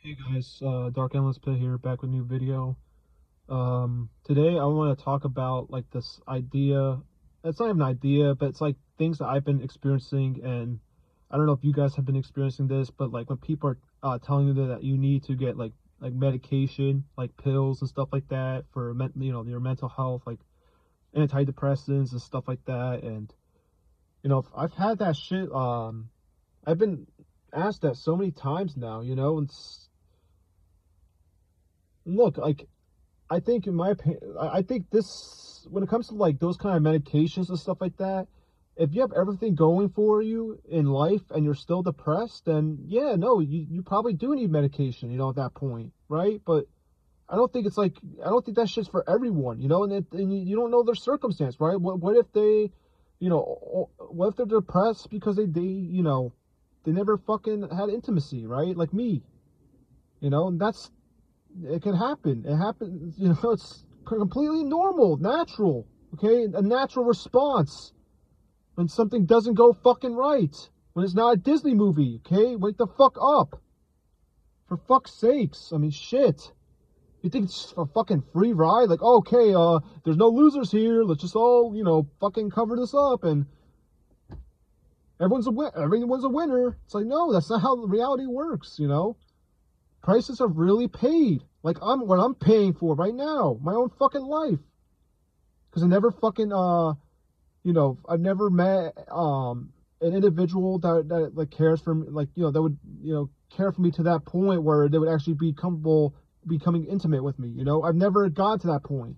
Hey guys, Dark Endless Pit here, back with a new video. Today I want to talk about like this idea. It's not even an idea, but it's like things that I've been experiencing, and I don't know if you guys have been experiencing this, but like when people are telling you that you need to get like medication, like pills and stuff like that for your mental health, like antidepressants and stuff like that, and I've had that shit. I've been asked that so many times now, and look, like I think in my opinion, I think this, when it comes to like those kind of medications and stuff like that, if you have everything going for you in life and you're still depressed, then yeah, no, you probably do need medication, at that point, right? But I don't think that shit's for everyone, and you don't know their circumstance, right? What if they, what if they're depressed because they never fucking had intimacy, right? Like me, and it can happen. It happens, it's completely normal, natural, okay? A natural response when something doesn't go fucking right. When it's not a Disney movie, okay? Wake the fuck up. For fuck's sakes. I mean, shit. You think it's a fucking free ride? Like, okay, there's no losers here. Let's just all, fucking cover this up and everyone's a winner. It's like, no, that's not how reality works, Prices are really paid. Like what I'm paying for right now, my own fucking life. Because I never fucking I've never met an individual that like cares for me, like that would care for me to that point where they would actually be comfortable becoming intimate with me. I've never gotten to that point.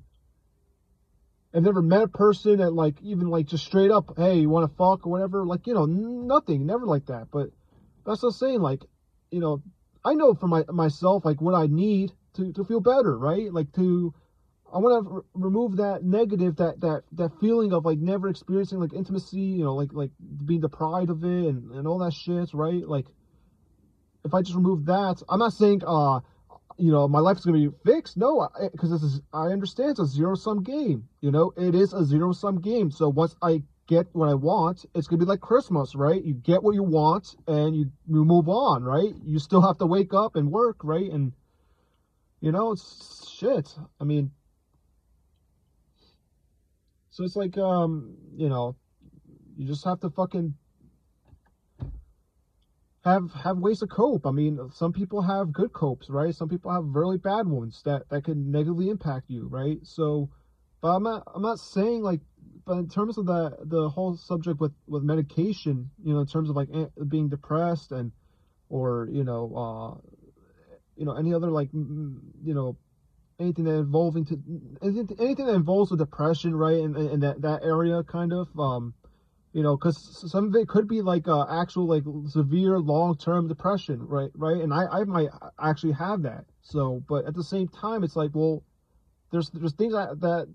I've never met a person that like even like just straight up, hey, you want to fuck or whatever, like nothing, never like that. But that's what I'm saying, like I know for myself, like what I need to feel better, right? Like I want to remove that negative, that feeling of like never experiencing like intimacy, like being deprived of it and all that shit, right? Like if I just remove that, I'm not saying, my life is going to be fixed. No, because I understand it's a zero-sum game, it is a zero-sum game. So once I get what I want, it's gonna be like Christmas, right? You get what you want and you move on, right? You still have to wake up and work, right? And it's shit. I mean, so it's like you just have to fucking have ways to cope. I mean, some people have good copes, right? Some people have really bad ones that can negatively impact you, right? So, but I'm not saying like, but in terms of the whole subject with medication, in terms of like being depressed or any other like anything that anything that involves with depression, right? And that area kind of because some of it could be like actual like severe long-term depression, right? And I might actually have that. So, but at the same time, it's like, well, there's things that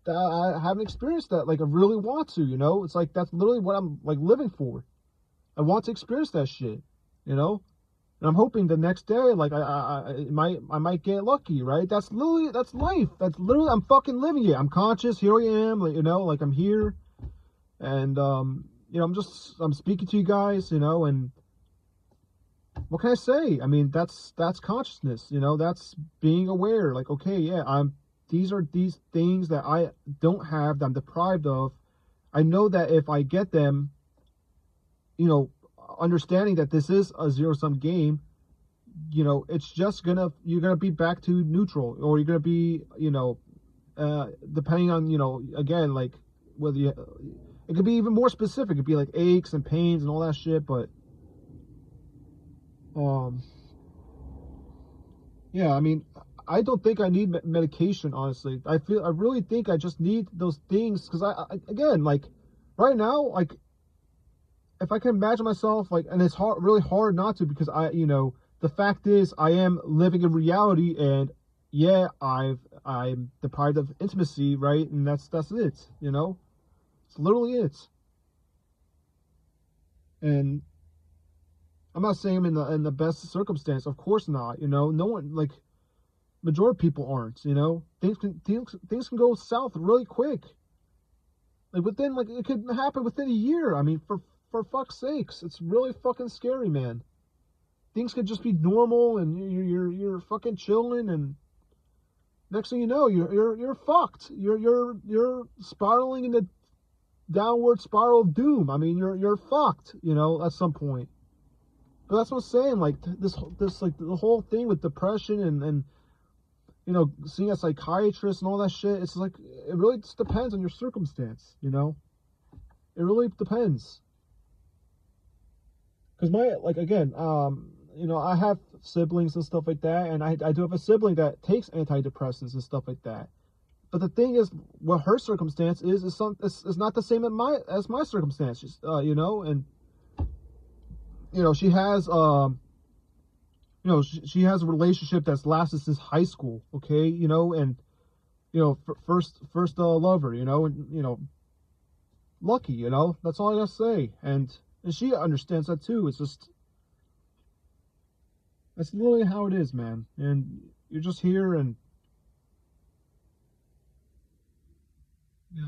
I haven't experienced that like I really want to. It's like that's literally what I'm like living for. I want to experience that shit, and I'm hoping the next day, like I might get lucky, right? That's life. That's literally I'm fucking living it. I'm conscious. Here I am, like like I'm here. And I'm speaking to you guys, and what can I say? I mean, that's consciousness, that's being aware. Like, okay, yeah, these are these things that I don't have, that I'm deprived of. I know that if I get them, understanding that this is a zero-sum game, it's just you're gonna be back to neutral, or you're gonna be, depending on, again, like whether you, it could be even more specific. It could be like aches and pains and all that shit. But yeah, I mean, I don't think I need medication, honestly. I really think I just need those things because again, like right now, like if I can imagine myself like, and it's really hard not to, because the fact is I am living in reality, and yeah, I'm deprived of intimacy, right? And that's it, it's literally it. And I'm not saying I'm in the best circumstance, of course not. No one, like majority of people aren't. Things can go south really quick. Like within, like it could happen within a year. I mean, for fuck's sakes, it's really fucking scary, man. things could just be normal, and you're fucking chilling, and next thing you know, you're fucked. You're spiraling in the downward spiral of doom. I mean, you're fucked, at some point. But that's what I'm saying. Like this like the whole thing with depression and seeing a psychiatrist and all that shit. It's like it really just depends on your circumstance. It really depends. Because I have siblings and stuff like that, and I do have a sibling that takes antidepressants and stuff like that. But the thing is, what her circumstance is not the same as my circumstances, and she has she has a relationship that's lasted since high school, okay, and first lover, and lucky, that's all I gotta say, and she understands that too. It's just that's literally how it is, man, and you're just here, and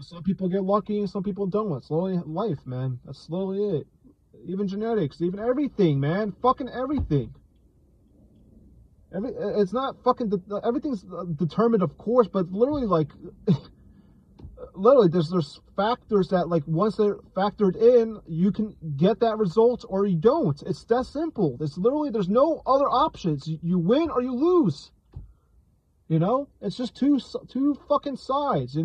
some people get lucky and some people don't. It's literally life, man. That's literally it. Even genetics, even everything, man. Fucking everything. It's not fucking, everything's determined, of course, but literally, like, literally, there's factors that, like, once they're factored in, you can get that result or you don't. It's that simple. It's literally, there's no other options. You win or you lose. It's just two fucking sides,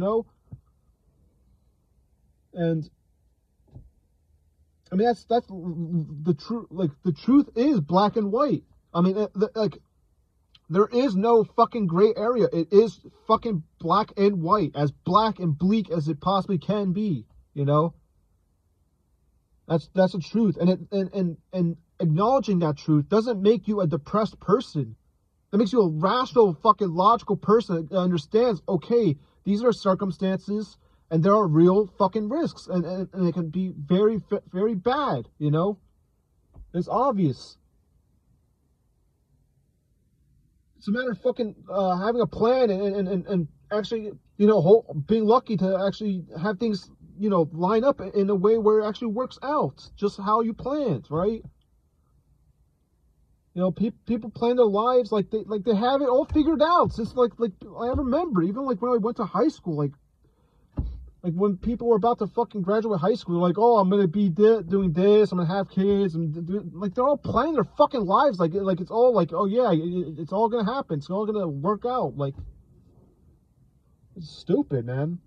And I mean, that's the truth. Like, the truth is black and white. I mean, there is no fucking gray area. It is fucking black and white, as black and bleak as it possibly can be. That's the truth, and acknowledging that truth doesn't make you a depressed person. That makes you a rational, fucking logical person that understands. Okay, these are circumstances, and there are real fucking risks, and it can be very, very bad. It's obvious. It's a matter of fucking having a plan and actually, being lucky to actually have things, line up in a way where it actually works out just how you planned, right? People plan their lives like they have it all figured out. Since like I remember, even like when I went to high school, like when people were about to fucking graduate high school, they're like, oh, I'm gonna be doing this, I'm gonna have kids, and like they're all planning their fucking lives, like it's all like, oh yeah, it's all gonna happen, it's all gonna work out. Like, it's stupid, man.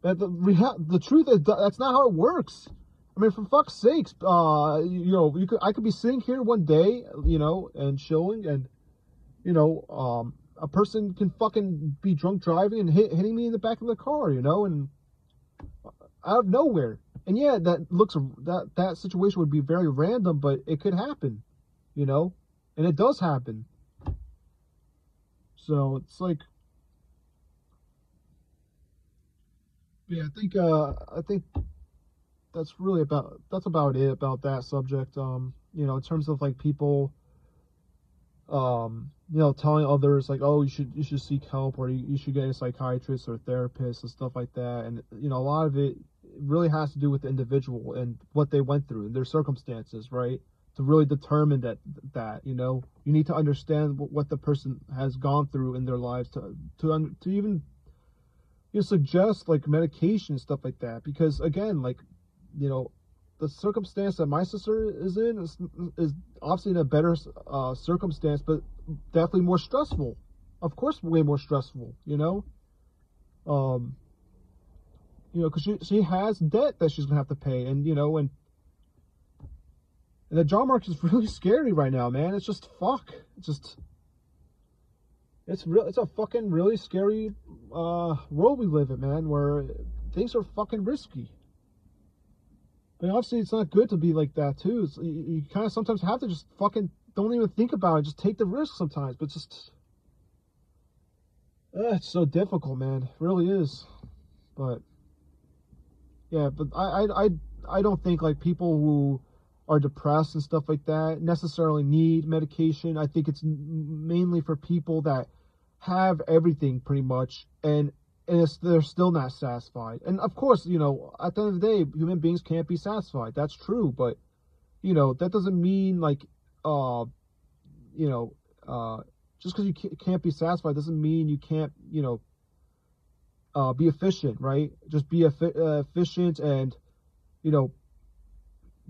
But the truth is that's not how it works. I mean, for fuck's sakes, I could be sitting here one day, and chilling, and a person can fucking be drunk driving and hitting me in the back of the car, and out of nowhere. And yeah, that situation would be very random, but it could happen, and it does happen. So it's like, yeah, I think that's about it about that subject. In terms of like people, telling others like, oh, you should seek help, or you should get a psychiatrist or a therapist and stuff like that. And a lot of it really has to do with the individual and what they went through and their circumstances, right? To really determine that you need to understand what the person has gone through in their lives to even suggest like medication and stuff like that. Because again, like, the circumstance that my sister is in is obviously in a better circumstance, but definitely more stressful. Of course, way more stressful. Because she has debt that she's gonna have to pay, and and the job market is really scary right now, man. It's just fuck. It's a fucking really scary world we live in, man, where things are fucking risky. But obviously, it's not good to be like that, too. You kind of sometimes have to just fucking don't even think about it. Just take the risk sometimes. But just, it's so difficult, man. It really is. But, yeah, but I don't think, like, people who are depressed and stuff like that necessarily need medication. I think it's mainly for people that have everything, pretty much, and they're still not satisfied. And of course, at the end of the day, human beings can't be satisfied. That's true. But, that doesn't mean like, you know, just because you can't be satisfied doesn't mean you can't, be efficient, right? Just be efficient, and, you know,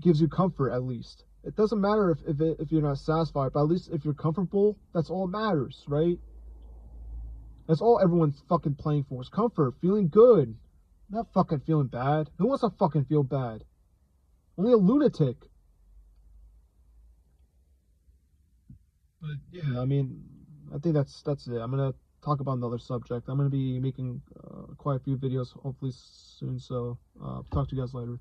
gives you comfort at least. It doesn't matter if you're not satisfied, but at least if you're comfortable, that's all that matters, right? That's all everyone's fucking playing for, is comfort, feeling good, not fucking feeling bad. Who wants to fucking feel bad? Only a lunatic. But yeah, I mean, I think that's it. I'm gonna talk about another subject. I'm gonna be making quite a few videos hopefully soon. So talk to you guys later.